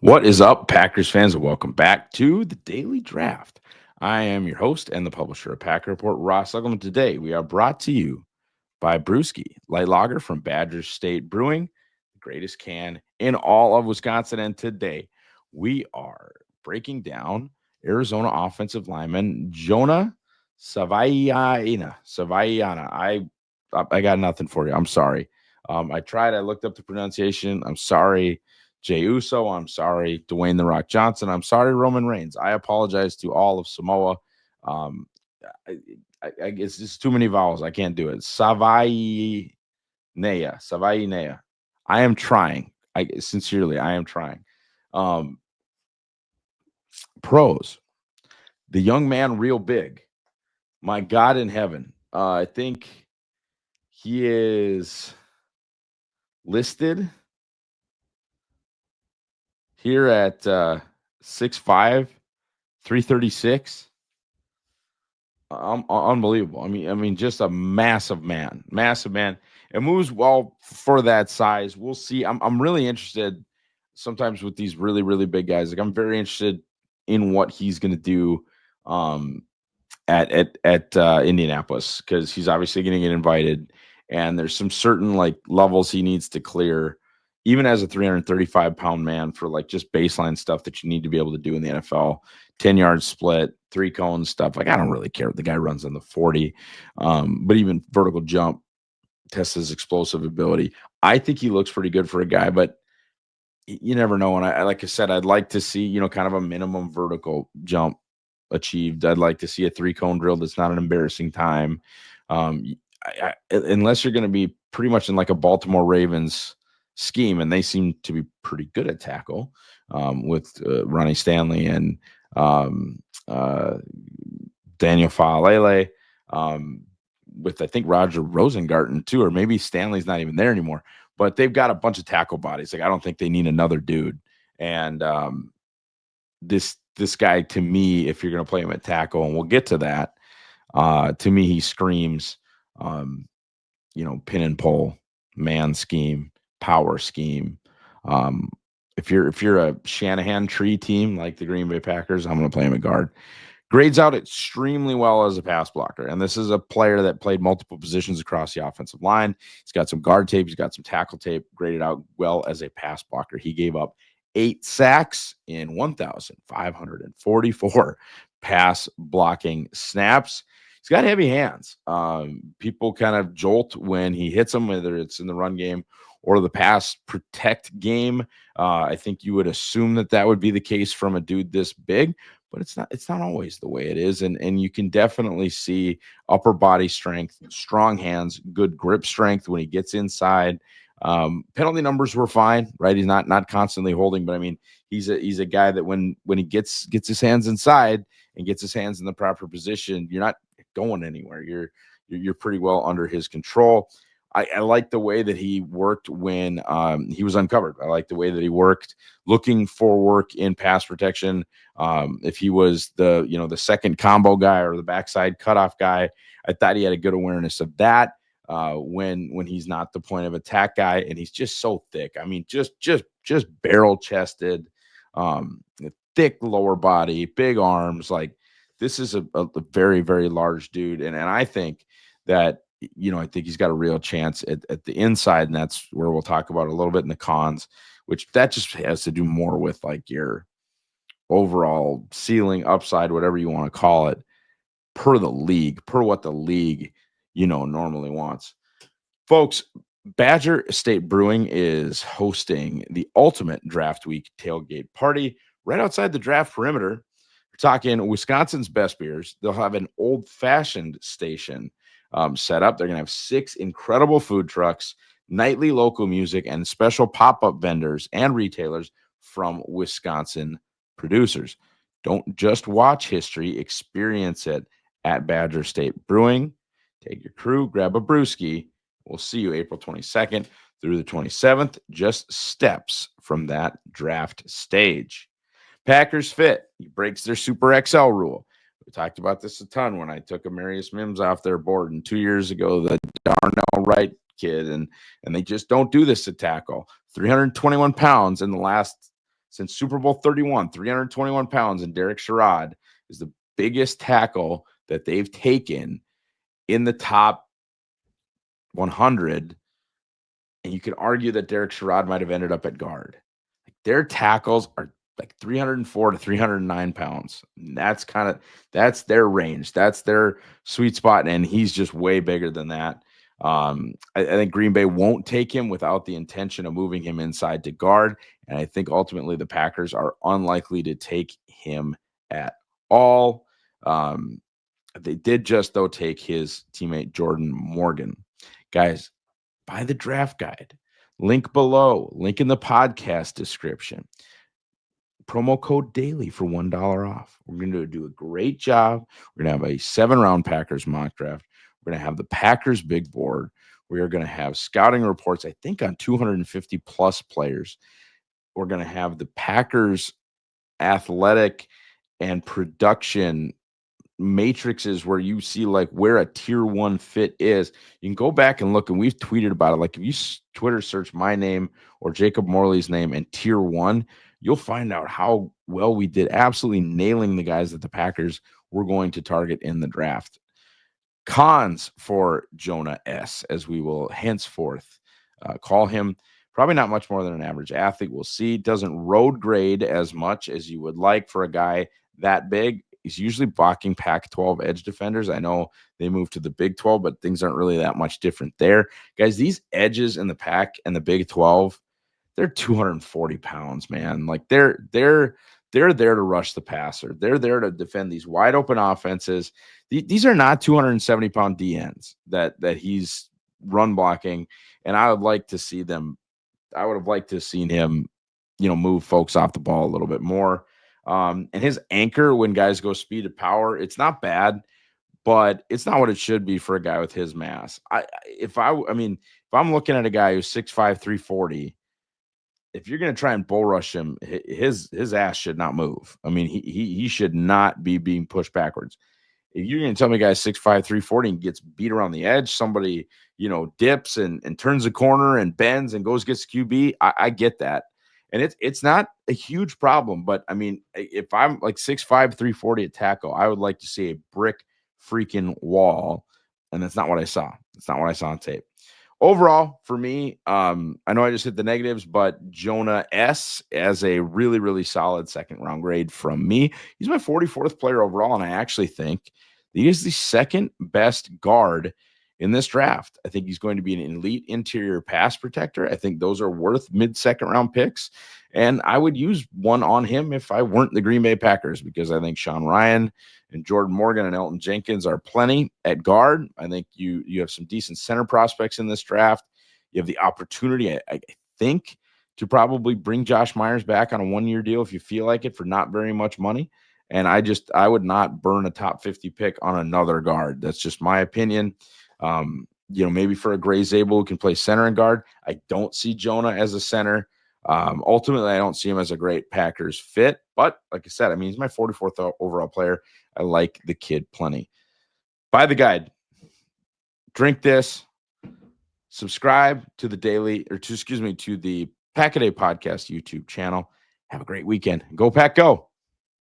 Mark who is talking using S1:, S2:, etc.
S1: What is up, Packers fans, and welcome back to the Daily Draft. I am your host and the publisher of Packer Report, Ross Uglem. Today, we are brought to you by Brewski, light lager from Badger State Brewing, the greatest can in all of Wisconsin. And today, we are breaking down Arizona offensive lineman Jonah Savaiinaea. Savaiinaea. I got nothing for you. I'm sorry. I tried. I looked up the pronunciation. I'm sorry. Jay Uso, I'm sorry. Dwayne The Rock Johnson, I'm sorry. Roman Reigns, I apologize to all of Samoa. Um, I, it's just too many vowels. I can't do it. Savaiinaea. I am trying. I am trying. Um, Pros. The young man, real big. My God in heaven. I think he is listed here at 6'5", 336. Unbelievable. I mean, just a massive man, massive man. It moves well for that size. We'll see. I'm really interested sometimes with these really, really big guys. Like, I'm very interested in what he's going to do um, at Indianapolis, because he's obviously going to get invited, and there's some certain like levels he needs to clear, even as a 335-pound man, for like just baseline stuff that you need to be able to do in the NFL. 10-yard split, three cones stuff. Like, I don't really care what the guy runs on the 40, but even vertical jump tests his explosive ability. I think he looks pretty good for a guy, but you never know. And like I said, I'd like to see, kind of a minimum vertical jump achieved. I'd like to see a three cone drill that's not an embarrassing time. Unless you're going to be pretty much in like a Baltimore Ravens scheme, and they seem to be pretty good at tackle with Ronnie Stanley and um, uh, Daniel Faalele, with I think Roger Rosengarten too, or maybe Stanley's not even there anymore. But they've got a bunch of tackle bodies. Like, I don't think they need another dude. And this guy, to me, if you're going to play him at tackle, and we'll get to that, to me he screams, um, pin and pull, man scheme, power scheme. Um, if you're a Shanahan tree team like the Green Bay Packers, I'm going to play him at guard. Grades out extremely well as a pass blocker. And this is a player that played multiple positions across the offensive line. He's got some guard tape. He's got some tackle tape. Graded out well as a pass blocker. He gave up 8 sacks in 1,544 pass blocking snaps. He's got heavy hands. People kind of jolt when he hits them, whether it's in the run game or the pass protect game. I think you would assume that would be the case from a dude this big, but it's not always the way it is. And you can definitely see upper body strength, strong hands, good grip strength when he gets inside. Penalty numbers were fine, right? He's not constantly holding, but I mean, he's a guy that when he gets his hands inside and gets his hands in the proper position, you're not going anywhere. You're pretty well under his control. I like the way that he worked when he was uncovered. I like the way that he worked looking for work in pass protection. If he was the second combo guy or the backside cutoff guy, I thought he had a good awareness of that. When he's not the point of attack guy, and he's just so thick. I mean, just barrel chested, thick lower body, big arms. Like, this is a very, very large dude, and I think that I think he's got a real chance at the inside, and that's where we'll talk about a little bit in the cons, which that just has to do more with like your overall ceiling, upside, whatever you want to call it, per the league, per what the league normally wants. Folks, Badger State Brewing is hosting the ultimate draft week tailgate party right outside the draft perimeter. We're talking Wisconsin's best beers. They'll have an old-fashioned station set up. They're going to have 6 incredible food trucks, nightly local music, and special pop-up vendors and retailers from Wisconsin producers. Don't just watch history, experience it at Badger State Brewing. Take your crew, grab a brewski. We'll see you April 22nd through the 27th, just steps from that draft stage. Packers Fit, he breaks their Super XL rule. We talked about this a ton when I took Amarius Mims off their board, and 2 years ago, the Darnell Wright kid, and they just don't do this to tackle. 321 pounds in the last since Super Bowl 31, 321 pounds, and Derek Sherrod is the biggest tackle that they've taken in the top 100. And you could argue that Derek Sherrod might have ended up at guard. Like, their tackles are like 304 to 309 pounds. And that's their range. That's their sweet spot. And he's just way bigger than that. I think Green Bay won't take him without the intention of moving him inside to guard. And I think ultimately the Packers are unlikely to take him at all. They did just, though, take his teammate Jordan Morgan. Guys, buy the draft guide. Link below, link in the podcast description. Promo code DAILY for $1 off. We're going to do a great job. We're going to have a 7-round Packers mock draft. We're going to have the Packers big board. We are going to have scouting reports, I think, on 250 plus players. We're going to have the Packers athletic and production matrices where you see like where a tier 1 fit is. You can go back and look, and we've tweeted about it. Like, if you Twitter search my name or Jacob Morley's name and tier 1, you'll find out how well we did, absolutely nailing the guys that the Packers were going to target in the draft. Cons for Jonah S., as we will henceforth call him. Probably not much more than an average athlete. We'll see. Doesn't road grade as much as you would like for a guy that big. He's usually blocking Pac-12 edge defenders. I know they moved to the Big 12, but things aren't really that much different there. Guys, these edges in the Pac and the Big 12, they're 240 pounds, man. Like, they're there to rush the passer. They're there to defend these wide open offenses. These are not 270-pound DNs that he's run blocking, and I would like to see them. I would have liked to have seen him, move folks off the ball a little bit more. And his anchor when guys go speed to power, it's not bad, but it's not what it should be for a guy with his mass. If I'm looking at a guy who's 6'5", 340, if you're going to try and bull rush him, his ass should not move. I mean, he should not be being pushed backwards. If you're going to tell me a guy's 6'5", 340 and gets beat around the edge, somebody, dips and turns a corner and bends and gets QB, I get that. And it's not a huge problem, but I mean, if I'm like 6'5", 340 at tackle, I would like to see a brick freaking wall. And that's not what I saw. It's not what I saw on tape. Overall, for me, I know I just hit the negatives, but Jonah S. as a really, really solid second-round grade from me. He's my 44th player overall, and I actually think he is the second best guard in this draft. I think he's going to be an elite interior pass protector. I think those are worth mid-second round picks, and I would use one on him if I weren't the Green Bay Packers, because I think Sean Ryan and Jordan Morgan and Elton Jenkins are plenty at guard. I think you have some decent center prospects in this draft. You have the opportunity, I think, to probably bring Josh Myers back on a 1-year deal if you feel like it, for not very much money. And I would not burn a top 50 pick on another guard. That's just my opinion. Maybe for a Gray Zabel who can play center and guard. I don't see Jonah as a center. Ultimately, I don't see him as a great Packers fit. But like I said, he's my 44th overall player. I like the kid plenty. Buy the guide. Drink this. Subscribe to the to the Pack-A-Day Podcast YouTube channel. Have a great weekend. Go Pack, go.